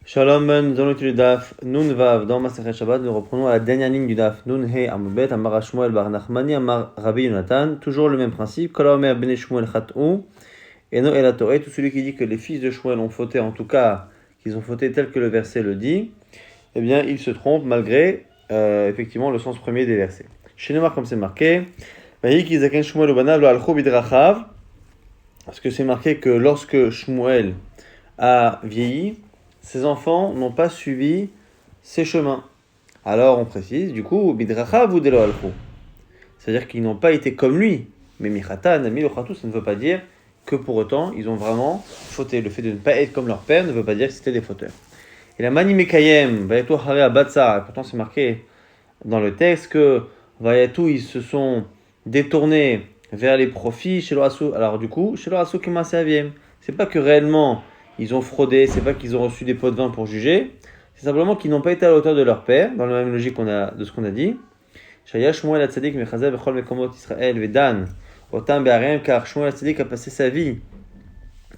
Shalom, nous allons étudier le Daf Nun Vav dans Masechet Shabbat. Nous reprenons à la dernière ligne du Daf Nun He Amud Bet Amar Shmuel Bar Nachmani Amar Rabbi Yonatan. Toujours le même principe. Kol Haomer Bnei Shmuel Chat'u Eno El HaTorah. Tout celui qui dit que les fils de Shmuel ont fauté, en tout cas qu'ils ont fauté tel que le verset le dit, eh bien il se trompe malgré effectivement le sens premier des versets. Chez Neymar, comme c'est marqué, Vayi ki zaken Shmuel ubanav lo alchu bidrachav. Parce que c'est marqué que lorsque Shmuel a vieilli, ses enfants n'ont pas suivi ses chemins. Alors on précise, du coup, bidrachav ou delo alchu. C'est-à-dire qu'ils n'ont pas été comme lui. Mais michata, nami lochatu, ça ne veut pas dire que pour autant ils ont vraiment fauté. Le fait de ne pas être comme leur père ne veut pas dire que c'était des fauteurs. Et la mani mekayem, vayatou hare abatsa, pourtant c'est marqué dans le texte que vayatou, ils se sont détournés vers les profits chez l'orassou. Alors du coup, chez l'orassou qui m'a servi. C'est pas que réellement ils ont fraudé, c'est pas qu'ils ont reçu des pots de vin pour juger, c'est simplement qu'ils n'ont pas été à la hauteur de leur père, dans la même logique de ce qu'on a dit. Shaya Shmuel HaTzadik mechazer bechol mekomot Israël vedan otam be'arem, car Shmuel HaTzadik a passé sa vie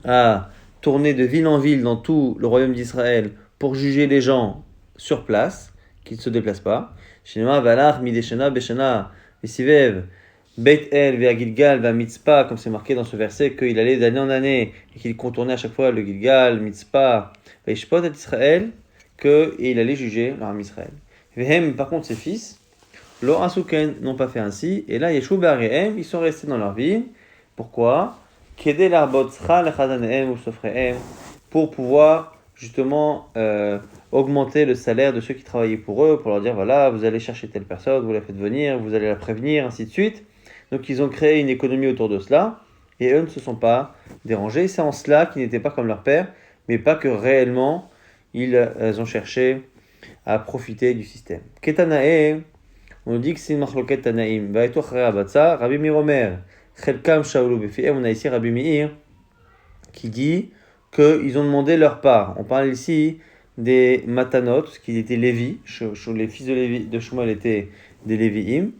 à tourner de ville en ville dans tout le royaume d'Israël pour juger les gens sur place, qui ne se déplacent pas. Shinema valach mideshana beshana vesivev Beit El vers Gilgal va Mitzpah, comme c'est marqué dans ce verset, qu'il allait d'année en année et qu'il contournait à chaque fois le Gilgal, Mitzpah, Vaishpot et Israël, qu'il allait juger l'armée Israël. Vehem, par contre, ses fils, Lo Asuken n'ont pas fait ainsi, et là, Yeshua Be'arehem, ils sont restés dans leur ville. Pourquoi? Kede l'arbot tzra lechadanehem ou sofrehem, pour pouvoir justement augmenter le salaire de ceux qui travaillaient pour eux, pour leur dire voilà, vous allez chercher telle personne, vous la faites venir, vous allez la prévenir, ainsi de suite. Donc ils ont créé une économie autour de cela, et eux ne se sont pas dérangés. C'est en cela qu'ils n'étaient pas comme leur père, mais pas que réellement ils ont cherché à profiter du système. Ketanae, on dit que c'est une machloket tanaim. Vaetu chare abatsa, Rabbi Meir Omer, chelkam shaolu befiem. On a ici Rabbi Meir qui dit qu'ils ont demandé leur part. On parle ici des matanot, qui étaient Lévi. Les fils de, Lévi, de Shmuel étaient des Lévi'im.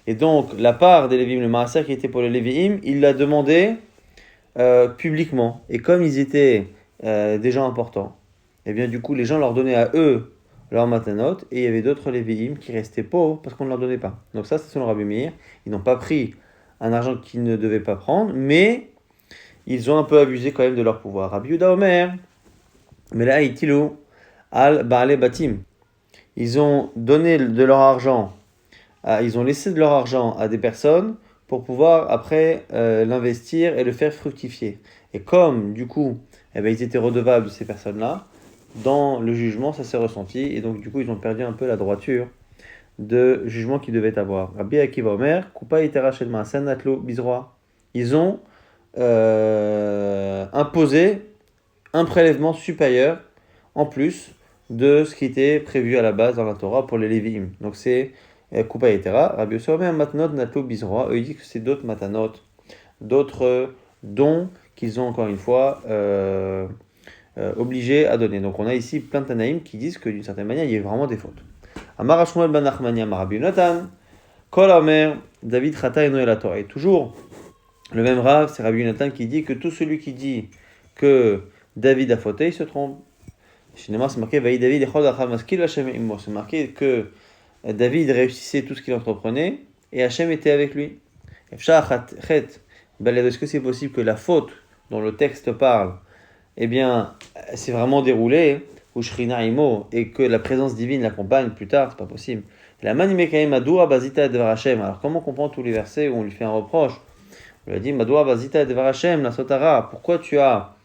Et donc, la part des Lévi'im, le maaser qui était pour les Lévi'im, il l'a demandé publiquement. Et comme ils étaient des gens importants, et bien du coup, les gens leur donnaient à eux leur matanot, et il y avait d'autres Lévi'im qui restaient pauvres parce qu'on ne leur donnait pas. Donc ça, c'est selon Rabbi Meir. Ils n'ont pas pris un argent qu'ils ne devaient pas prendre, mais ils ont un peu abusé quand même de leur pouvoir. Rabbi Yehuda Omer, mais là, itilou al ba'ale batim. Ils ont donné de leur argent, ils ont laissé de leur argent à des personnes pour pouvoir après l'investir et le faire fructifier. Et comme du coup, eh ben, ils étaient redevables de ces personnes-là, dans le jugement, ça s'est ressenti, et donc du coup, ils ont perdu un peu la droiture de jugement qu'ils devaient avoir. Rabbi Akiva Omer, Kupa itera shel ma'asen natlo bizroa. Ils ont imposé un prélèvement supérieur en plus de ce qui était prévu à la base dans la Torah pour les Lévi'im. Donc c'est Kupa Yetera. Rabbi Yossi Omer Matnot Natlo Bizroa. Eux ils disent que c'est d'autres matanot, d'autres dons qu'ils ont encore une fois obligés à donner. Donc on a ici plein de Tanaïm qui disent que d'une certaine manière il y a vraiment des fautes. Amar Shmuel ben Nachmani Amar Rabbi Yonatan Kol Omer David Chata Eno El HaTorah. Et toujours le même Rav, c'est Rabbi Yonatan qui dit que tout celui qui dit que David a fauté, il se trompe. Finalement, c'est marqué c'est marqué que David réussissait tout ce qu'il entreprenait et Hachem était avec lui. Est-ce que c'est possible que la faute dont le texte parle, eh bien, c'est vraiment déroulé, ou Shrina Imo, et que la présence divine l'accompagne plus tard, c'est pas possible. La manimekaim adura bazita devar Hachem. Alors comment on comprend tous les versets où on lui fait un reproche? On lui a dit Madura bazita devar Hachem la sotara. Pourquoi tu as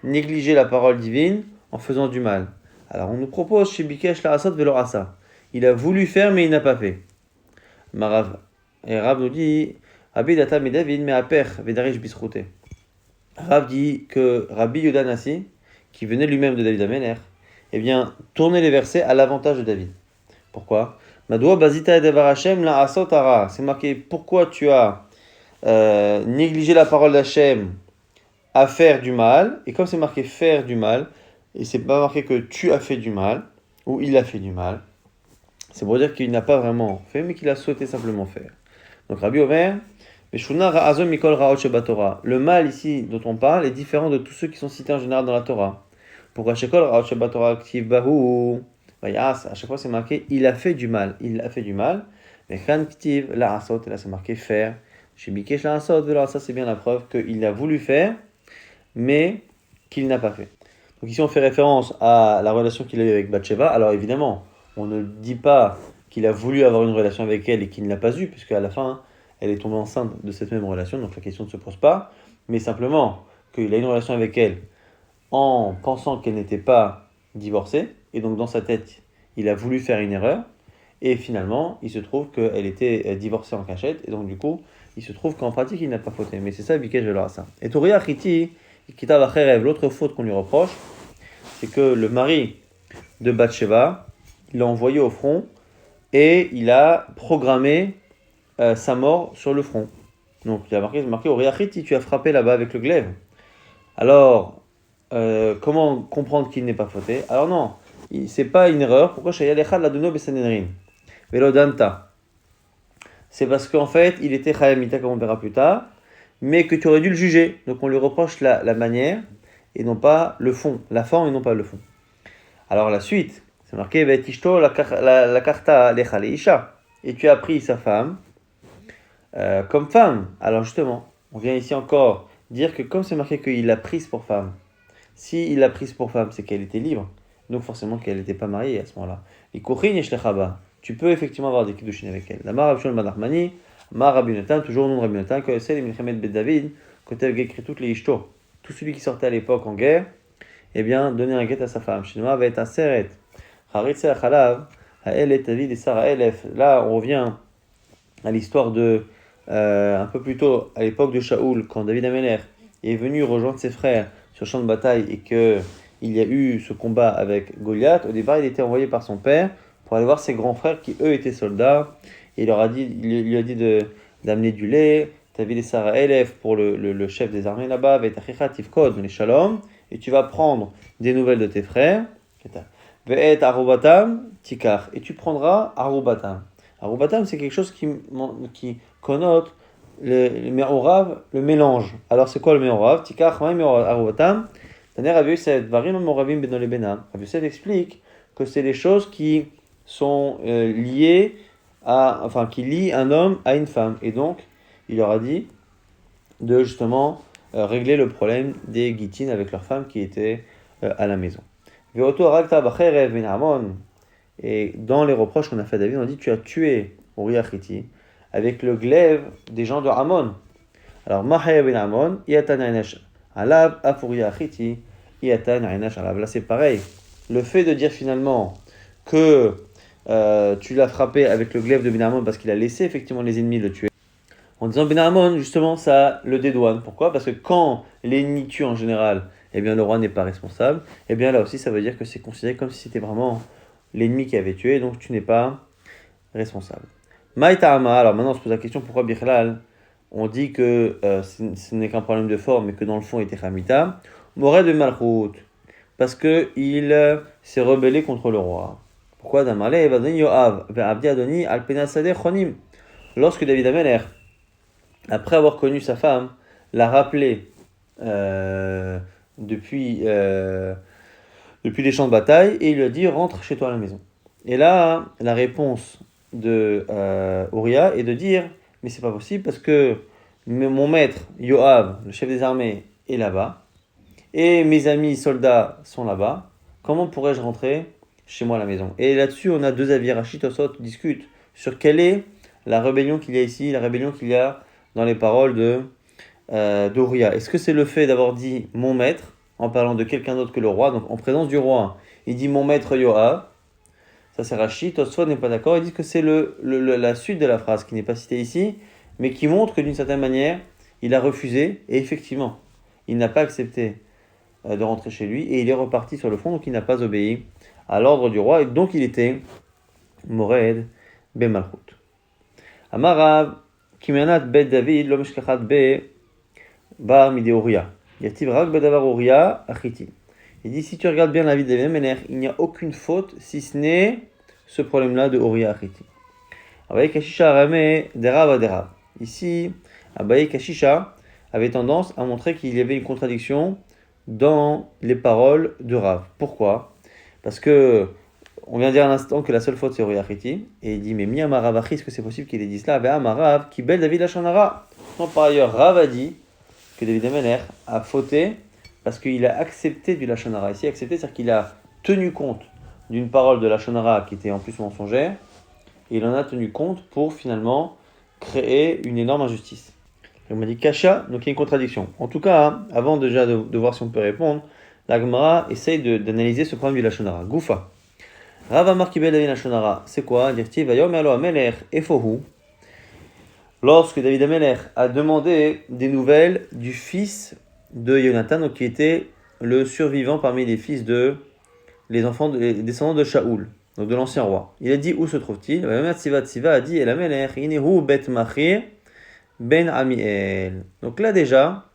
négligé la parole divine en faisant du mal? Alors on nous propose chez Bikesh la Asot Velorasa. Il a voulu faire mais il n'a pas fait. Marav. Et Rav nous dit Rabbi Data mais David mais Aper Vedarish Bisroute. Rav dit que Rabbi Yodanasi, qui venait lui-même de David Améler, eh bien, tournait les versets à l'avantage de David. Pourquoi? Madoua bazita devar Hachem la asotara. C'est marqué pourquoi tu as négligé la parole d'Hachem à faire du mal. Et comme c'est marqué faire du mal, et c'est pas marqué que tu as fait du mal, ou il a fait du mal, c'est pour dire qu'il n'a pas vraiment fait, mais qu'il a souhaité simplement faire. Donc Rabbi Omer, le mal ici dont on parle est différent de tous ceux qui sont cités en général dans la Torah. Pourquoi Shekol Raot Shabbat Torah Aktiv Bahu Vayas, à chaque fois c'est marqué il a fait du mal, il a fait du mal. Mais Khan Ktiv La Asot, et là c'est marqué faire. Chez Bikesh La Asot, ça c'est bien la preuve qu'il a voulu faire, mais qu'il n'a pas fait. Donc ici on fait référence à la relation qu'il a eue avec Bathsheba. Alors évidemment, on ne dit pas qu'il a voulu avoir une relation avec elle et qu'il ne l'a pas eue, puisque à la fin, elle est tombée enceinte de cette même relation, donc la question ne se pose pas. Mais simplement qu'il a une relation avec elle en pensant qu'elle n'était pas divorcée, et donc dans sa tête, il a voulu faire une erreur, et finalement, il se trouve qu'elle était divorcée en cachette, et donc du coup, il se trouve qu'en pratique, il n'a pas fauté. Mais c'est ça, Bikesh Velo ça. Et Touria Chiti, Kita Bacherev, l'autre faute qu'on lui reproche, c'est que le mari de Bathsheba, il l'a envoyé au front, et il a programmé sa mort sur le front. Donc il a marqué Touria Chiti, tu as frappé là-bas avec le glaive. Alors, comment comprendre qu'il n'est pas fauté? Alors non, c'est pas une erreur. Pourquoi Shayalecha la dono besanedrin velodanta? C'est parce qu'en fait, il était chayamita, comme on verra plus tard, mais que tu aurais dû le juger. Donc on lui reproche la manière et non pas le fond, la forme et non pas le fond. Alors la suite, c'est marqué Vetishto la karta lecha leisha, et tu as pris sa femme comme femme. Alors justement, on vient ici encore dire que comme c'est marqué qu'il l'a prise pour femme, si il l'a prise pour femme, c'est qu'elle était libre. Donc forcément qu'elle n'était pas mariée à ce moment-là. Et Kochin et Shlechaba, tu peux effectivement avoir des kiddushin avec elle. La Marabshon Madachmani, Marabinatan, toujours au nom de Rabinatan, que c'est les Milchemet Bet David, quand elle écrit toutes les ishto. Tout celui qui sortait à l'époque en guerre, eh bien, donnait un guet à sa femme. Shinma va être un seret. Haritse Achalav, Hael et David et Sarah Elef. Là, on revient à l'histoire de, un peu plus tôt, à l'époque de Shaoul, quand David Ameler est venu rejoindre ses frères sur le champ de bataille et qu'il y a eu ce combat avec Goliath. Au départ, il était envoyé par son père pour aller voir ses grands frères qui, eux, étaient soldats. Et il lui a dit d'amener du lait. David et Sarah Elef pour le chef des armées là-bas. Les Shalom. Et tu vas prendre des nouvelles de tes frères. Ve'et Arubatam Tikar. Et tu prendras Arubatam. Arubatam, c'est quelque chose qui connote le me'orav, le mélange. Alors c'est quoi le me'orav? Tikar chamaim arubatam. Taner Rav Yosef, varim moravim ben lebena. Rav Yosef explique que c'est les choses qui sont liées qui lient un homme à une femme. Et donc, il leur a dit de justement régler le problème des guitines avec leurs femmes qui étaient à la maison. Ve'oto arakta bacherev ben Amon. Et dans les reproches qu'on a fait à David, on dit tu as tué Uriah Chiti avec le glaive des gens de Amon. Alors, Mahaya ben Amon, Iatan Ainash Alab, Afuria Chiti, Iatan Ainash Alab. Là, c'est pareil. Le fait de dire finalement que tu l'as frappé avec le glaive de Ben Amon parce qu'il a laissé effectivement les ennemis le tuer. En disant Ben Amon, justement, ça le dédouane. Pourquoi? Parce que quand l'ennemi tue en général, eh bien, le roi n'est pas responsable. Eh bien, là aussi, ça veut dire que c'est considéré comme si c'était vraiment l'ennemi qui avait tué, donc tu n'es pas responsable. Maïta'ama, alors maintenant on se pose la question pourquoi Bichlal, on dit que ce n'est qu'un problème de forme, mais que dans le fond il était Hamita. Moré de Malchut, parce qu'il s'est rebellé contre le roi. Pourquoi Damale Evadoni Yoav, Abdi Adoni, Alpena Sadeh Chonim. Lorsque David Ameler, après avoir connu sa femme, l'a rappelé depuis les champs de bataille, et il lui a dit rentre chez toi à la maison. Et là, la réponse de Uriah est de dire mais c'est pas possible parce que mon maître Yoav, le chef des armées, est là-bas, et mes amis soldats sont là-bas. Comment pourrais-je rentrer chez moi à la maison? Et là-dessus, on a deux avis. Rachid Tosot discute sur quelle est la rébellion qu'il y a ici, la rébellion qu'il y a dans les paroles d'Uriah. Est-ce que c'est le fait d'avoir dit mon maître en parlant de quelqu'un d'autre que le roi, donc en présence du roi, il dit mon maître Yoav, ça c'est Rachid, Tosfot n'est pas d'accord, il dit que c'est la suite de la phrase qui n'est pas citée ici, mais qui montre que d'une certaine manière, il a refusé, et effectivement, il n'a pas accepté de rentrer chez lui, et il est reparti sur le front, donc il n'a pas obéi à l'ordre du roi, et donc il était Mored Ben Malchut. Amarav, Kimenat Bet David, Lomeshkachat Be Bar Mide Uriah. Yativ Rak Bedavar Uriah Achiti. Il dit si tu regardes bien la vie de David Ameler, il n'y a aucune faute si ce n'est ce problème-là de Uriah Achiti. Abaye Kashisha Rame Derav Aderav. Ici, Abaye Kashisha avait tendance à montrer qu'il y avait une contradiction dans les paroles de Rav. Pourquoi? Parce que on vient de dire à l'instant que la seule faute c'est Oriachiti, et il dit mais mi Amaravachi, est-ce que c'est possible qu'il ait dit cela? Avec Amarav, qui belle David Lachonara. Non, par ailleurs, Rav a dit que David Ameler a fauté parce qu'il a accepté du Lachonara. Ici, accepté, c'est-à-dire qu'il a tenu compte d'une parole de Lachonara qui était en plus mensongère, et il en a tenu compte pour finalement créer une énorme injustice. On m'a dit Kasha, donc il y a une contradiction. En tout cas, hein, avant déjà de voir si on peut répondre, la Gemara essaye d'analyser ce problème du Lachonara. Goufa. Rav Amar Kibel David Lachonara, c'est quoi? Dirti Vayomer lo Amelech Efohu. Lorsque David Ameler a demandé des nouvelles du fils de Jonathan, donc qui était le survivant parmi les fils les descendants de Shaoul, donc de l'ancien roi. Il a dit où se trouve-t-il? Tsiva a dit El Amelech Inehu Bet Machir Ben Amiel. Donc là déjà,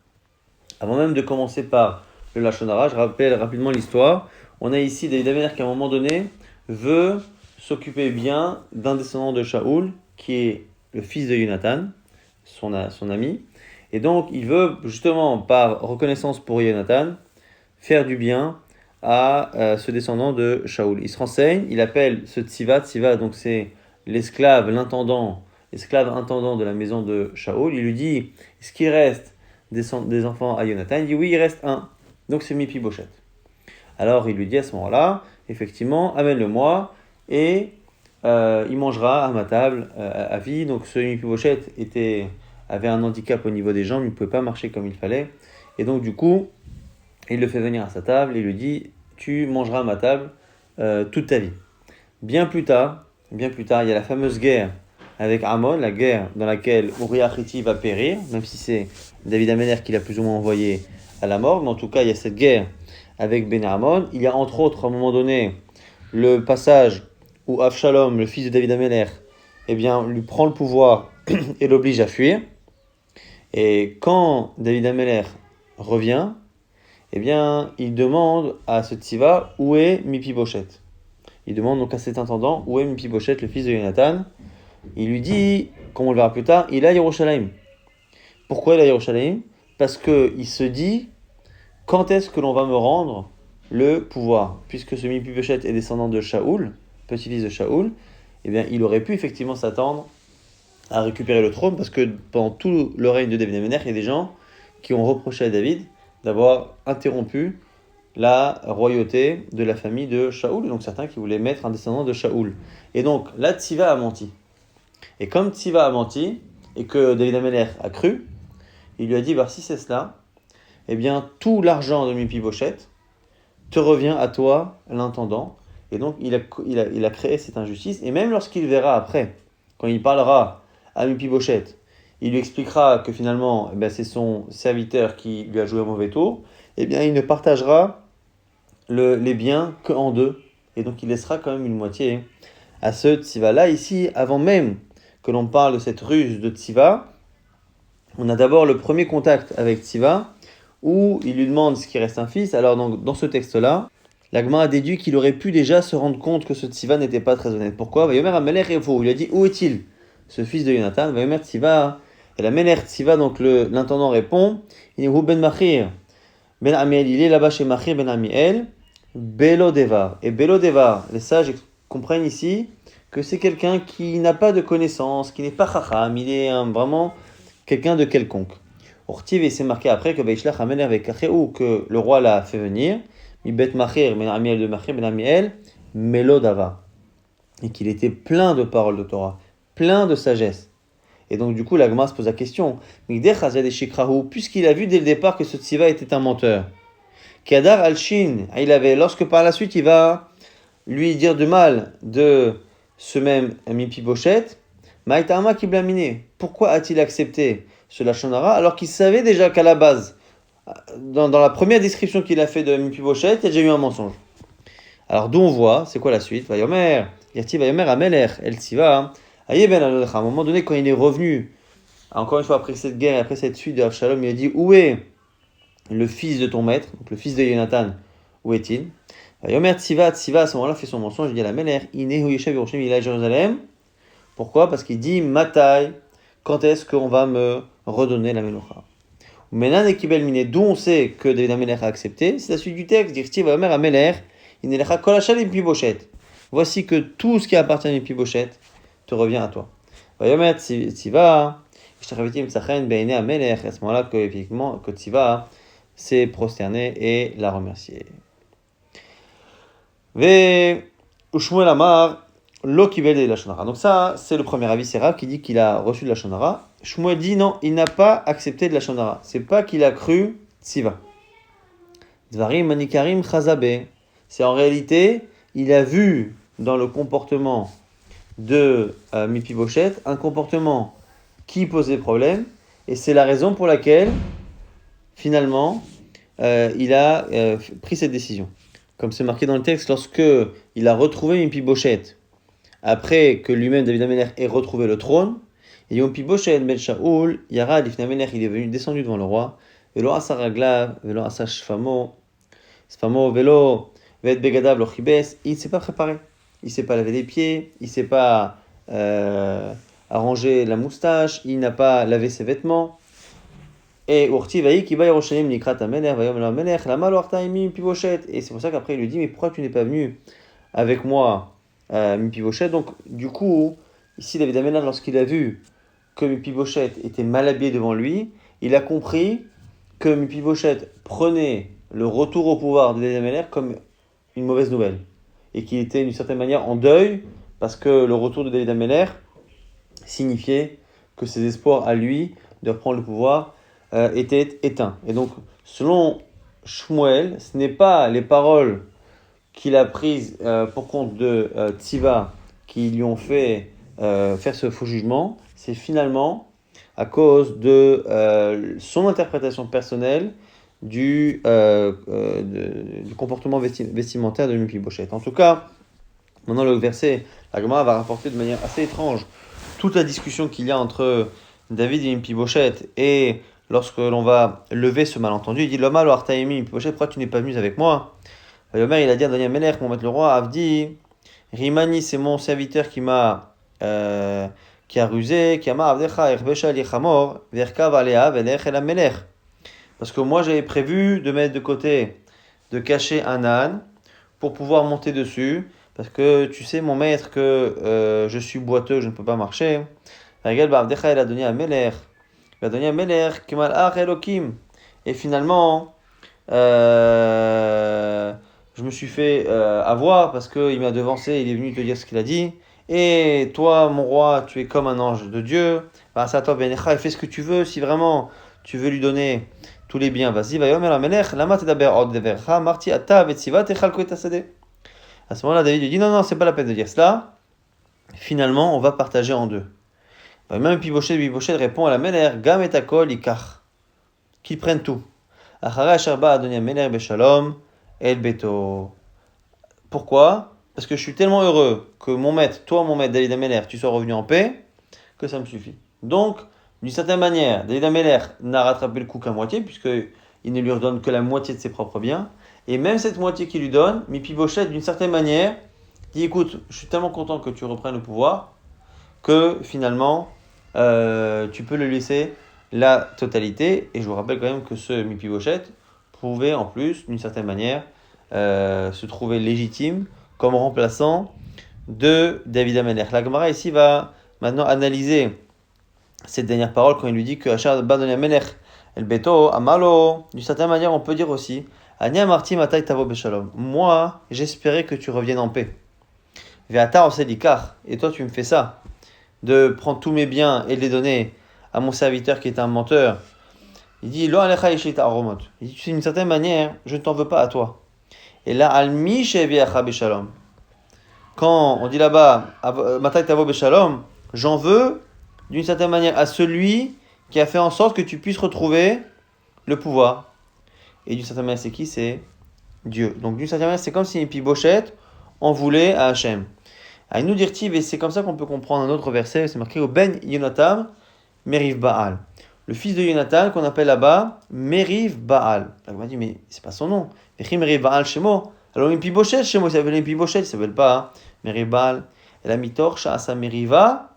avant même de commencer par le Lachonara, je rappelle rapidement l'histoire. On a ici David Ameler qui à un moment donné veut s'occuper bien d'un descendant de Shaoul qui est le fils de Jonathan, son ami. Et donc il veut justement par reconnaissance pour Jonathan faire du bien à ce descendant de Shaoul. Il se renseigne, il appelle ce Tsiva, donc c'est l'esclave intendant de la maison de Shaoul. Il lui dit, est-ce qu'il reste des enfants à Jonathan? Il dit oui, il reste un. Donc c'est Mephibosheth. Alors il lui dit à ce moment-là, effectivement, amène-le-moi et il mangera à ma table à vie. Donc ce Mephibosheth avait un handicap au niveau des jambes, il ne pouvait pas marcher comme il fallait. Et donc du coup, il le fait venir à sa table et lui dit, tu mangeras à ma table toute ta vie. Bien plus tard, il y a la fameuse guerre avec Amon, la guerre dans laquelle Uriah Hiti va périr, même si c'est David Ameler qui l'a plus ou moins envoyé à la mort, mais en tout cas il y a cette guerre avec Ben Amon. Il y a entre autres à un moment donné le passage où Avshalom, le fils de David Ameler, lui prend le pouvoir et l'oblige à fuir. Et quand David Ameler revient, il demande à ce Tsiva où est Mephibosheth. Il demande donc à cet intendant où est Mephibosheth, le fils de Jonathan. Il lui dit, comme on le verra plus tard, il est à Yerushalayim. Pourquoi il est à Yerushalayim? Parce qu'il se dit, quand est-ce que l'on va me rendre le pouvoir? Puisque ce Mephibosheth est descendant de Shaoul, petit-fils de Shaoul, il aurait pu effectivement s'attendre à récupérer le trône, parce que pendant tout le règne de David Ameler, il y a des gens qui ont reproché à David d'avoir interrompu la royauté de la famille de Shaoul, donc certains qui voulaient mettre un descendant de Shaoul. Et donc là, Tsiva a menti. Et comme Tsiva a menti, et que David Ameler a cru, il lui a dit, si c'est cela, tout l'argent de Mephibosheth te revient à toi, l'intendant. Et donc il a créé cette injustice, et même lorsqu'il verra après, quand il parlera à Mephibosheth, il lui expliquera que finalement, c'est son serviteur qui lui a joué un mauvais tour, il ne partagera les biens qu'en deux. Et donc il laissera quand même une moitié à ce Tsiva. Là, ici, avant même que l'on parle de cette ruse de Tsiva, on a d'abord le premier contact avec Tsiva, où il lui demande ce qui reste un fils. Alors dans ce texte-là, la Gemara a déduit qu'il aurait pu déjà se rendre compte que ce Tsiva n'était pas très honnête. Pourquoi? Il lui a dit, où est-il, ce fils de Jonathan? Vayomer Tsiva. Et la Mener Tsiva, donc l'intendant répond, il est Ben Machir, Ben Amiel, il est là-bas chez Machir Ben Amiel, Belo Devar. Et Belo Devar, les sages comprennent ici que c'est quelqu'un qui n'a pas de connaissances, qui n'est pas chacham, il est vraiment quelqu'un de quelconque. Ortiv, et c'est marqué après que Beishlach Amener avec ou que le roi l'a fait venir, Mi Bet Machir Ben Amiel de Machir Ben Amiel, Melo Devar. Et qu'il était plein de paroles de Torah, plein de sagesse. Et donc, du coup, la Gemara se pose la question, puisqu'il a vu dès le départ que ce Tsiva était un menteur. Kadar al-Shin, lorsque par la suite il va lui dire du mal de ce même Mephibosheth, Maïtama qui blaminé. Pourquoi a-t-il accepté ce Lachonara alors qu'il savait déjà qu'à la base, dans la première description qu'il a fait de Mephibosheth, il y a déjà eu un mensonge. Alors d'où on voit, c'est quoi la suite? Vayomer Ameler, El Tsiva. À un moment donné, quand il est revenu, encore une fois après cette guerre, après cette suite de Avshalom, il a dit, où est le fils de ton maître, donc le fils de Jonathan, où est-il? Yomer Tsiva, à ce moment-là fait son mensonge, il dit à la Meler, il est à Jérusalem. Pourquoi? Parce qu'il dit, Matai, quand est-ce qu'on va me redonner la Melocha? Menan et Kibel Miné, d'où on sait que David Amelech a accepté, c'est la suite du texte, dire Tiva Omer Amelech, Inelecha Kol Hashal et Mepiboshet. Voici que tout ce qui appartient à Mepiboshet te revient à toi. Vayomer Tiva, Shtachavitim Tzachen Beine Amelech, à ce moment-là que, effectivement, que Tiva s'est prosterné et l'a remercié. Ve Ushmuel Amar, Lo Kibel de la Shonara. Donc ça, c'est le premier avis, c'est Rav qui dit qu'il a reçu de la Shonara. Shmuel dit non, il n'a pas accepté de la Shonara. C'est pas qu'il a cru Tziva. Dvarim Manikarim Chazabe. C'est en réalité, il a vu dans le comportement de Mepiboshet un comportement qui posait problème, et c'est la raison pour laquelle, finalement, il a pris cette décision. Comme c'est marqué dans le texte, lorsque il a retrouvé Mepiboshet, après que lui-même, David Amelech, ait retrouvé le trône, et Mepiboshet ben Shaoul, Yara Lifnei Amelech, il est venu descendu devant le roi, Velo asa raglav, velo asa shfamo, velo vet begadav lo chibes, il ne s'est pas préparé. Il ne s'est pas lavé les pieds, il ne s'est pas arrangé la moustache, il n'a pas lavé ses vêtements. Et Urti vaï qui va Yerushalayim nikrat amelech, vayom el amelech, lama lo arta imi Mepiboshet. Et c'est pour ça qu'après il lui dit, mais pourquoi tu n'es pas venu avec moi Mepiboshet? Donc du coup, ici David Amelech, lorsqu'il a vu que Mepiboshet était mal habillé devant lui, il a compris que Mepiboshet prenait le retour au pouvoir de David Amelech comme une mauvaise nouvelle. Et qu'il était d'une certaine manière en deuil, parce que le retour de David Amelech signifiait que ses espoirs à lui de reprendre le pouvoir étaient éteints. Et donc, selon Shmuel, ce n'est pas les paroles qu'il a prises pour compte de Tziva qui lui ont fait faire ce faux jugement, c'est finalement à cause de son interprétation personnelle du comportement vestimentaire de Mepiboshet. En tout cas, maintenant le verset, la Gemara va rapporter de manière assez étrange toute la discussion qu'il y a entre David et Mepiboshet, et lorsque l'on va lever ce malentendu, il dit Loma lo artaimi Mepiboshet, pourquoi tu n'es pas venu avec moi? Yomer, il a dit à Daniel Melech, mon maître le roi, Avdi, Rimani, c'est mon serviteur qui a rusé, qui a ma avdecha erbesha lichamor, verkav alea velech el amelech. Parce que moi j'avais prévu de mettre de côté, de cacher un âne pour pouvoir monter dessus, parce que tu sais mon maître que je suis boiteux, je ne peux pas marcher. Et finalement, je me suis fait avoir parce qu'il m'a devancé, il est venu te dire ce qu'il a dit. Et toi, mon roi, tu es comme un ange de Dieu. C'est à toi, Benecha, fais ce que tu veux. Si vraiment tu veux lui donner tous les biens, vas-y, va yomer amelech, lama tedaber od devercha, marti ata vetziva techalko et asade. À ce moment-là, David lui dit non, c'est pas la peine de dire cela. Finalement, on va partager en deux. Même Mepiboshet répond à la Melech, gam et akol ikach, qu'ils prennent tout. Achare asher ba Adoni Amelech beshalom el beto. Pourquoi? Parce que je suis tellement heureux que mon maître, toi mon maître David Amelech, tu sois revenu en paix, que ça me suffit. Donc, d'une certaine manière, David Amelech n'a rattrapé le coup qu'à moitié, puisqu'il ne lui redonne que la moitié de ses propres biens. Et même cette moitié qu'il lui donne, Mepiboshet, d'une certaine manière, dit écoute, je suis tellement content que tu reprennes le pouvoir, que finalement, tu peux le laisser la totalité. Et je vous rappelle quand même que ce Mepiboshet pouvait en plus, d'une certaine manière, se trouver légitime comme remplaçant de David Amelech. La Gemara ici va maintenant analyser cette dernière parole quand il lui dit que Achar Badoni Amelech El Beto Amalo. D'une certaine manière, on peut dire aussi Anya Marti Matai Tavo Beshalom. Moi, j'espérais que tu reviennes en paix. Ve'ata Oselikar. Et toi, tu me fais ça, de prendre tous mes biens et de les donner à mon serviteur qui est un menteur. Il dit Lo Alecha Yeshita Aromot. Il dit d'une certaine manière, je ne t'en veux pas à toi. Et là, Almi Sheviacha Beshalom. Quand on dit là-bas, Matai Tavo Beshalom, j'en veux d'une certaine manière à celui qui a fait en sorte que tu puisses retrouver le pouvoir. Et d'une certaine manière, c'est qui? C'est Dieu. Donc d'une certaine manière, c'est comme si Mepiboshet en voulait à Hachem. À nous dire et c'est comme ça qu'on peut comprendre un autre verset, c'est marqué au Ben Yonatan, Meriv Baal. Le fils de Yonatan qu'on appelle là-bas Meriv Baal. On m'a dit, mais c'est pas son nom. Meriv Baal Shemo. Alors Mepiboshet Shemo, il s'appelle Mepiboshet, il s'appelle pas Meriv Baal. Et la mitor Sha'asa Meriva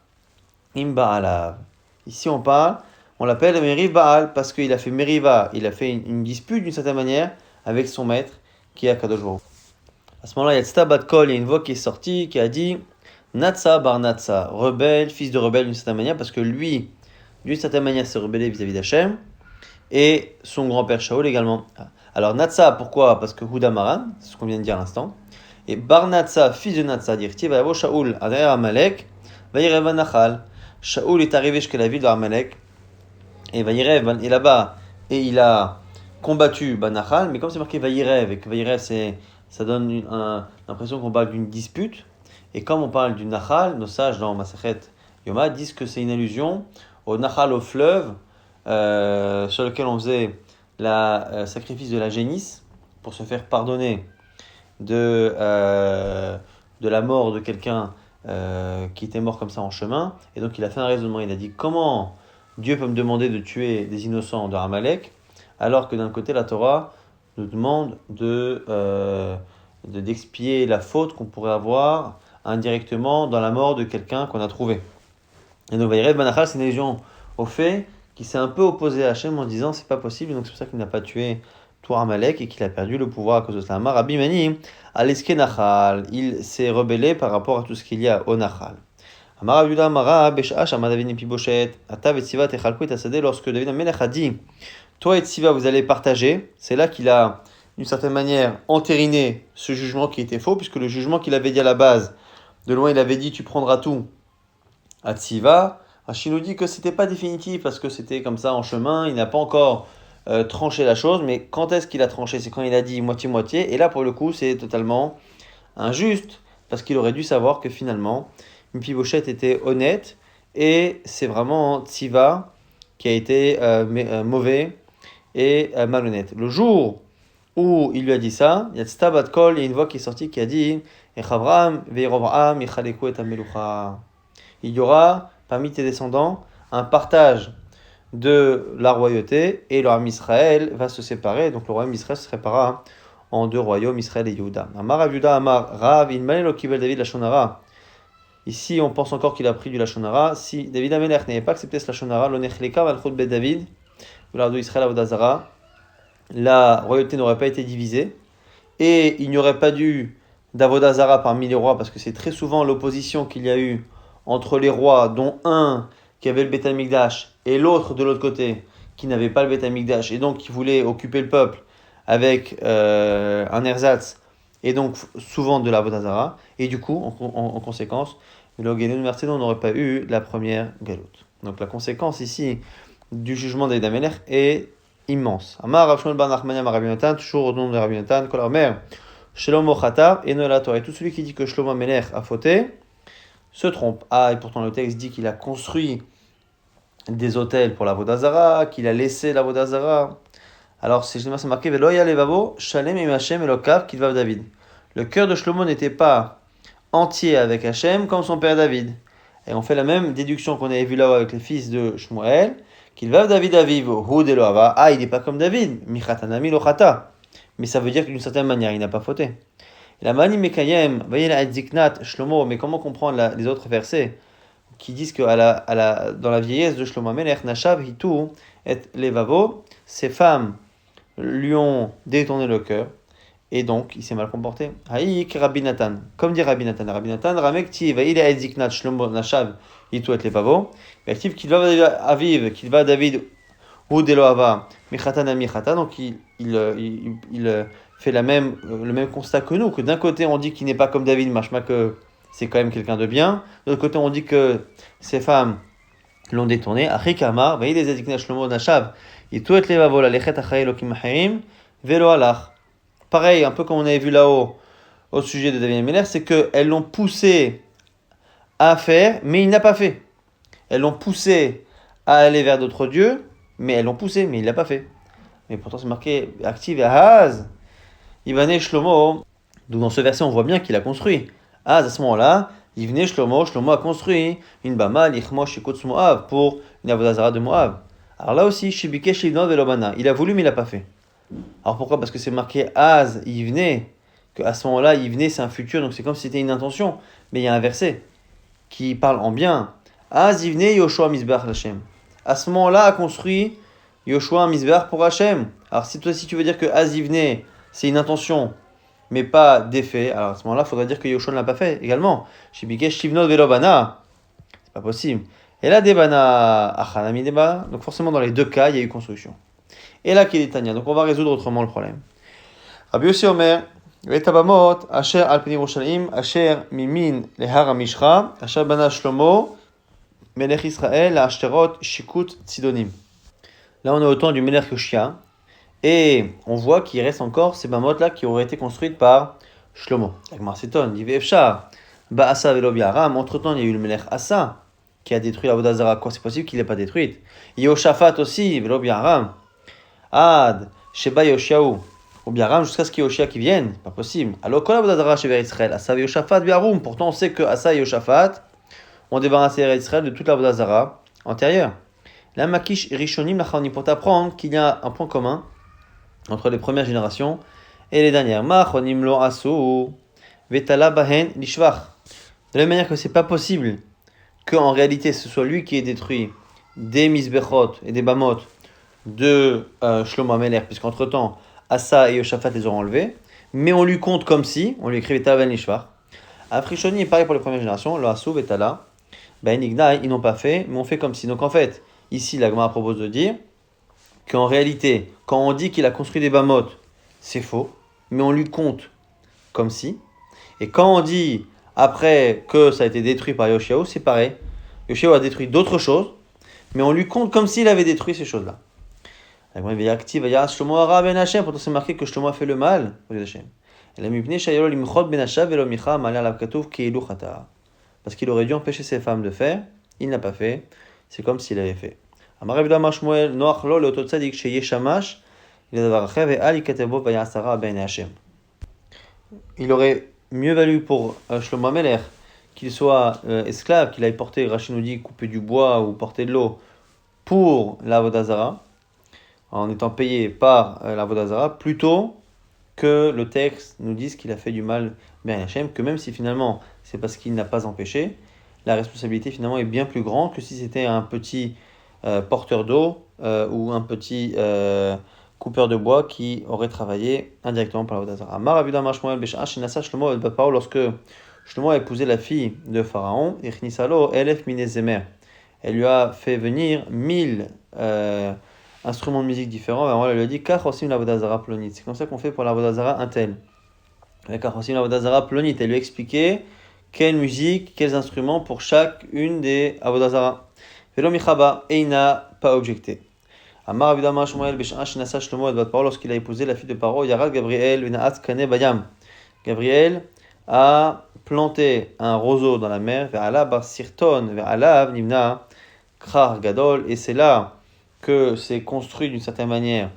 Im Baalav. Ici on parle On l'appelle Meriv Baal parce qu'il a fait Meriva, il a fait une dispute d'une certaine manière avec son maître qui est Akadosh Baruch. À ce moment-là, il y a Tzta Bat Kol, il y a une voix qui est sortie qui a dit Natsa bar Natsa, rebelle, fils de rebelle d'une certaine manière, parce que lui, d'une certaine manière, s'est rebellé vis-à-vis d'Hachem, et son grand-père Shaul également. Alors Natsa, pourquoi? Parce que Huda Maran, c'est ce qu'on vient de dire à l'instant. Et Bar Natsa, fils de Natsa, dire Tivavo Shaul, Adher Amalek, Vayirev Nachal. Shaul est arrivé jusqu'à la ville d'Amalek, et Vayirev est là-bas, et il a combattu Banachal, mais comme c'est marqué Vayirev, et que Vayirev, ça donne l'impression qu'on parle d'une dispute, et comme on parle du Nachal, nos sages dans Masachet Yoma disent que c'est une allusion au Nachal, au fleuve, sur lequel on faisait le sacrifice de la génisse pour se faire pardonner de la mort de quelqu'un qui était mort comme ça en chemin. Et donc il a fait un raisonnement, il a dit comment Dieu peut me demander de tuer des innocents de Amalek alors que d'un côté la Torah nous demande d'expier la faute qu'on pourrait avoir indirectement dans la mort de quelqu'un qu'on a trouvé. Et donc Vayirev Banachal, c'est une allusion au fait qui s'est un peu opposé à Hachem en disant c'est pas possible, donc c'est pour ça qu'il n'a pas tué tout Amalek et qu'il a perdu le pouvoir à cause de cela. Rabbi Mani, Aleske Nachal, il s'est rebellé par rapport à tout ce qu'il y a au Nachal. Amar Abuda Amara, Beshash, Amar David Piboshet, Atav et Tziva Techalku et Tasadeh, lorsque David Amelech a dit toi et Tziva vous allez partager, c'est là qu'il a d'une certaine manière entériné ce jugement qui était faux, puisque le jugement qu'il avait dit à la base, de loin il avait dit tu prendras tout à Tziva. Rachid nous dit que c'était pas définitif parce que c'était comme ça en chemin, il n'a pas encore tranché la chose, mais quand est-ce qu'il a tranché? C'est quand il a dit moitié-moitié, et là pour le coup c'est totalement injuste, parce qu'il aurait dû savoir que finalement, Mephibosheth était honnête, et c'est vraiment Tziva qui a été mauvais et malhonnête. Le jour où il lui a dit ça, il y a Tzta Bat Kol, il y a une voix qui est sortie qui a dit Echavram ve'Yerovam yichaleku et hamelucha. Il y aura parmi tes descendants un partage de la royauté et le royaume Israël va se séparer. Donc le royaume Israël se séparera en deux royaumes, Israël et Yehuda. Amar Rav Yehuda Amar Rav Ilmane lo kibel David Lashonara. Ici, on pense encore qu'il a pris du Lashonara. Si David Amelech n'avait pas accepté ce Lashonara, l'onechleka malchut bet David, l'ardo Israël avodazara, la royauté n'aurait pas été divisée et il n'y aurait pas dû d'avodazara parmi les rois, parce que c'est très souvent l'opposition qu'il y a eu entre les rois, dont un qui avait le Beth Amikdash et l'autre de l'autre côté qui n'avait pas le Beth Amikdash et donc qui voulait occuper le peuple avec un ersatz et donc souvent de la Vodazara. Et du coup, en conséquence, le Génon Mercédon n'aurait pas eu la première galoute. Donc la conséquence ici du jugement d'Aïd Amelech est immense. Amar Rav Shmuel bar Nachmania mar Rabbi Natan, toujours au nom de Rabbi Natan, Kol Omer Shlomo Chata et Nola Torah. Et tout celui qui dit que Shlomo Amelech a fauté se trompe. Ah, et pourtant le texte dit qu'il a construit des hôtels pour la Vodazara, qu'il a laissé la Vodazara. Alors c'est marqué Veloya Levavo, Shalem et Hachem Elokav Kidvav David. Le cœur de Shlomo n'était pas entier avec Hachem comme son père David. Et on fait la même déduction qu'on avait vue là-haut avec les fils de Shmuel. Kidvav David Aviv, Hud Elohava. Ah, il n'est pas comme David. Michatanami Lochata. Mais ça veut dire que d'une certaine manière, il n'a pas fauté. La mani mekayem, voyez la ziknat Shlomo, mais comment comprendre les autres versets qui disent que dans la vieillesse de Shlomo Amelech, Nashav hitu et levavo, ces femmes lui ont détourné le cœur et donc il s'est mal comporté. Haïk Rabbi Natan, comme dit Rabbi Natan, Ramekti, voyez la ziknat Shlomo Nashav hitu et levavo, actif qu'il va Aviv, qu'il va David ou Deloava, Michatana Michata, donc il fait le même constat que nous, que d'un côté on dit qu'il n'est pas comme David, machma que c'est quand même quelqu'un de bien, de l'autre côté on dit que ces femmes l'ont détourné. Achikama, voyez les adikna Shlomo Nashav, et tout est levavo la lechet achay lokim haim, velo alach. Pareil, un peu comme on avait vu là-haut au sujet de David Amelech, c'est qu'elles l'ont poussé à faire, mais il n'a pas fait. Elles l'ont poussé à aller vers d'autres dieux, mais elles l'ont poussé, mais il l'a pas fait. Mais pourtant c'est marqué active et haz. Ivane Shlomo, donc dans ce verset on voit bien qu'il a construit. À ce moment-là, il venait Shlomo a construit une bama lichmosh shikutz Moav pour une avodazara de Moav. Alors là aussi, shibikesh livnot velobana, il a voulu mais il l'a pas fait. Alors pourquoi? Parce que c'est marqué Az, il venait, qu'à ce moment-là, il venait, c'est un futur, donc c'est comme si c'était une intention. Mais il y a un verset qui parle en bien. Az, il venait Yoshua Mizbeach Hashem. à ce moment-là, a construit Yoshua un misbéach pour Hachem. Alors, si toi, si tu veux dire que Azivne, c'est une intention, mais pas d'effet, alors à ce moment-là, il faudrait dire que Yoshua ne l'a pas fait également. Shibikesh Shivnot Velobana, c'est pas possible. Et là, Debana, Achanami Deba, donc forcément, dans les deux cas, il y a eu construction. Et là, Keditania, donc on va résoudre autrement le problème. Rabbi Yossi Omer, Vetabamot, Asher al Peni Yerushalayim, Asher Mimin Lehar Amishra, Asher Bana Shlomo, Melech Israël, la Ashterot, Shikut, Tzidonim. Là, on est au temps du Melech Yoshia. Et on voit qu'il reste encore ces bamotes là qui auraient été construites par Shlomo. Avec Marseton, il dit Efshar, Ba'asa Velo Biaram. Entre-temps, il y a eu le Melech Asa qui a détruit la Vodazara. Quoi, c'est possible qu'il n'ait pas détruite. Yoshaphat aussi, Velo Biaram. Ad, Sheba Yoshiaou. Ou Biaram jusqu'à ce qu'il y ait Yoshia qui vienne. Pas possible. Alors, quand la Vodazara chez Israël, Asa Yoshaphat Biarum. Pourtant, on sait que Asa et Yoshaphat ont débarrassé Israël de toute la Vodazara antérieure. La Makish Rishonim Lachani, pour t'apprendre qu'il y a un point commun entre les premières générations et les dernières. Machonim lo asu vetala bahen lishvach. De la même manière que c'est pas possible qu'en réalité ce soit lui qui ait détruit des misbechot et des bamot de Shlomo HaMelech, puisqu'entre temps Asa et Yoshaphat les auront enlevés, mais on lui compte comme si on lui écrit vetala bahen lishvach. Afrishoni est pareil pour les premières générations, lo asu vetala bahen ignai, ils n'ont pas fait, mais on fait comme si. Donc en fait, ici la Gemara propose de dire qu'en réalité, quand on dit qu'il a construit des bamotes, c'est faux, mais on lui compte comme si. Et quand on dit après que ça a été détruit par Yoshiaou, c'est pareil. Yoshiaou a détruit d'autres choses, mais on lui compte comme s'il avait détruit ces choses-là. Pourtant c'est marqué que Shlomo a fait le mal au lieu d'Hachem. Parce qu'il aurait dû empêcher ses femmes de faire, il n'a pas fait, c'est comme s'il avait fait. Il aurait mieux valu pour Shlomo HaMelech qu'il soit esclave, qu'il aille porter, Rashi nous dit, couper du bois ou porter de l'eau pour la Avodah Zara, en étant payé par la Avodah Zara, plutôt que le texte nous dise qu'il a fait du mal Ben Hachem, que même si finalement c'est parce qu'il n'a pas empêché, la responsabilité finalement est bien plus grande que si c'était un petit porteur d'eau ou un petit coupeur de bois qui aurait travaillé indirectement par la Avodah Zara. Amar Rabbi Damar Shmuel Besh'a Shenasa Shlomo et Baparo, lorsque Shlomo a épousé la fille de Pharaon, Echnisalo Elef Minezemer, elle lui a fait venir 1000 instruments de musique différents. Elle lui a dit Kach osim la Avodah Zara plonit. C'est comme ça qu'on fait pour la Avodah Zara un tel. Kach osim la Avodah Zara plonit. Elle lui a expliqué quelle musique, quels instruments pour chacune des Avodah Zara. Velo michaba, et il n'a pas objecté. Amar Rabbi Damar Shmuel Besh'a Shenasa Shlomo et Baparo, lorsqu'il a épousé la fille de Paro, Yarad Gabriel Venaat Kane Bayam. Gabriel a planté un roseau dans la mer, Ve'ala bar Sirton, Ve'alav Nimna Krar Gadol, et c'est là que s'est construit d'une certaine manière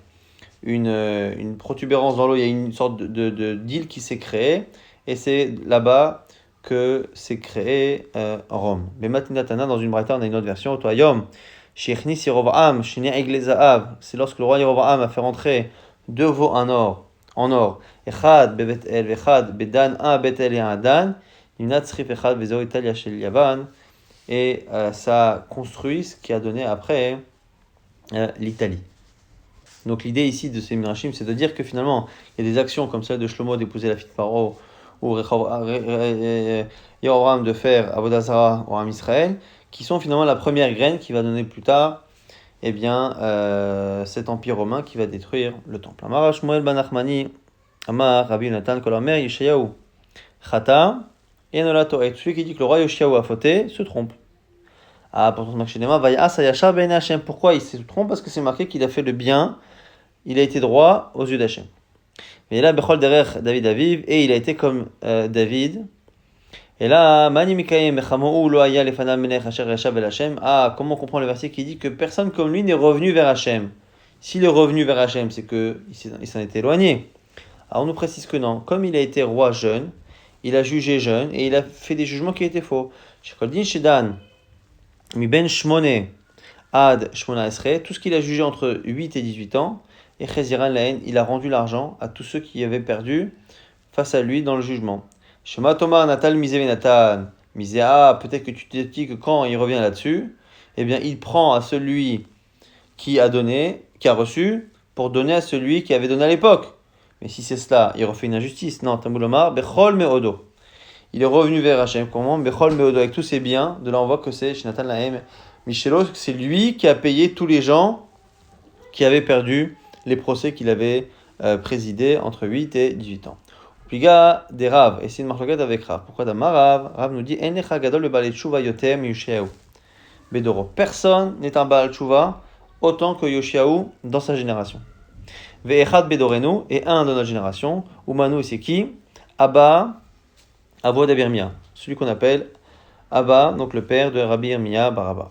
une protubérance dans l'eau, il y a une sorte d'île qui s'est créée, et c'est là-bas que s'est créé Rome. Mais Matinatana, dans une braïta, on a une autre version, Otoyom, Shechnis Yerovam, Shine Eglezahav, c'est lorsque le roi Yerovam a fait rentrer deux veaux en or, Echad Bebet El, Echad Bedan, un Betel et un Dan, Nimnat Srif Echad Bezo Italia Shel Yavan, et ça a construit ce qui a donné après l'Italie. Donc l'idée ici de ces Midrashim, c'est de dire que finalement, il y a des actions comme celle de Shlomo d'épouser la fille de Paro, ou Yehoram de faire Avodah Zara au Ham Israël, qui sont finalement la première graine qui va donner plus tard cet empire romain qui va détruire le temple. Amar Shmuel ben Nachmani, Amar Rabbi Nathan Kolomer Yeshayahu Chata Enolato, et celui qui dit que le roi Yoshiaou a fauté se trompe. Ah, pourtant, pourquoi il se trompe? Parce que c'est marqué qu'il a fait le bien, il a été droit aux yeux d'Hachem. Et là, Bechol Derech David Aviv, et il a été comme David. Et là, Mani Mikayem Bechamou Lo Aya Lefanav Melech Asher Yashav El Hashem. Ah, comment on comprend le verset qui dit que personne comme lui n'est revenu vers Hachem? S'il est revenu vers Hachem, c'est qu'il s'en est éloigné. Alors on nous précise que non. Comme il a été roi jeune, il a jugé jeune, et il a fait des jugements qui étaient faux. Shekoldin Shedan Mi Ben Shmone Ad Shmona Esre, tout ce qu'il a jugé entre 8 et 18 ans, et Cheziran Laen, il a rendu l'argent à tous ceux qui avaient perdu face à lui dans le jugement. Shema Tomar Natal Misé Nathan Misé, ah, peut-être que tu te dis que quand il revient là-dessus, eh bien il prend à celui qui a donné, qui a reçu, pour donner à celui qui avait donné à l'époque. Mais si c'est cela, il refait une injustice. Non, Tamboulomar, Bechol Meodo. Il est revenu vers Hachem. Comment Bechol Meodo, avec tous ses biens. De là, on voit que c'est Shinatan Lahem Michelo, c'est lui qui a payé tous les gens qui avaient perdu les procès qu'il avait présidés entre 8 et 18 ans. Pliga des Rav, et c'est une marloquette avec Rav. Pourquoi d'Amar Rav Rav nous dit Enecha Gadol le Balet Tshuva Yotem Yushayahu. Bedoro. Personne n'est un Baal Tshuva autant que Yoshiaou dans sa génération. Ve'echad Bedorenu, et un de notre génération. Umanu, c'est qui Abba Avoda Birmia, celui qu'on appelle Abba, donc le père de Rabbi Irmia Baraba.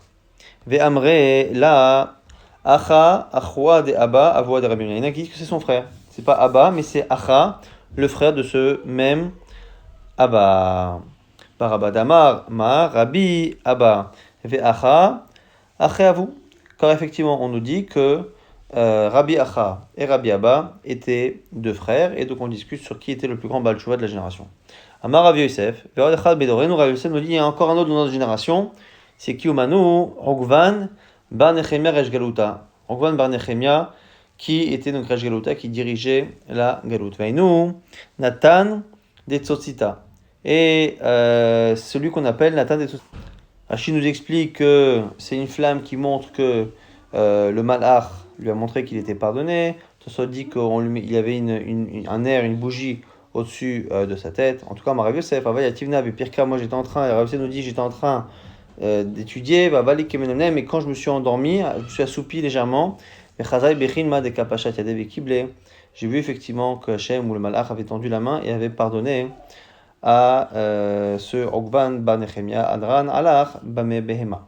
Ve'amre la Acha Achwa de Abba Avoda Rabbi Irmia. Il y en a qui disent que c'est son frère. C'est pas Abba, mais c'est Acha, le frère de ce même Abba. Baraba Damar Ma Rabbi Abba. Ve'acha Acheavu. Car effectivement, on nous dit que Rabbi Acha et Rabbi Abba étaient deux frères, et donc on discute sur qui était le plus grand Baal Tshuva de la génération. Amar Rav Yosef, Ve'od Echad Bedorenu, Rav Yosef nous dit il y a encore un autre dans notre génération, c'est qui Umanu, Rogvan Bar Nechemia Resh Galuta. Rogvan Bar Nechemia, qui était donc Resh Galuta, qui dirigeait la Galut. Veinu, Nathan de Tzotzita. Et celui qu'on appelle Nathan de Tzotzita. Rashi nous explique que c'est une flamme qui montre que le Malach lui a montré qu'il était pardonné. Tosot dit qu'il y avait un air, une bougie au-dessus de sa tête. En tout cas, Rav Yosef, Avayativna, Pirka, moi j'étais en train, et Rav Yosef nous dit j'étais en train d'étudier, mais quand je me suis endormi, je me suis assoupi légèrement. J'ai vu effectivement que Hachem ou le Malach avait tendu la main et avait pardonné à ce Ogban Bar Nechemia Adran Alach Bame Behema.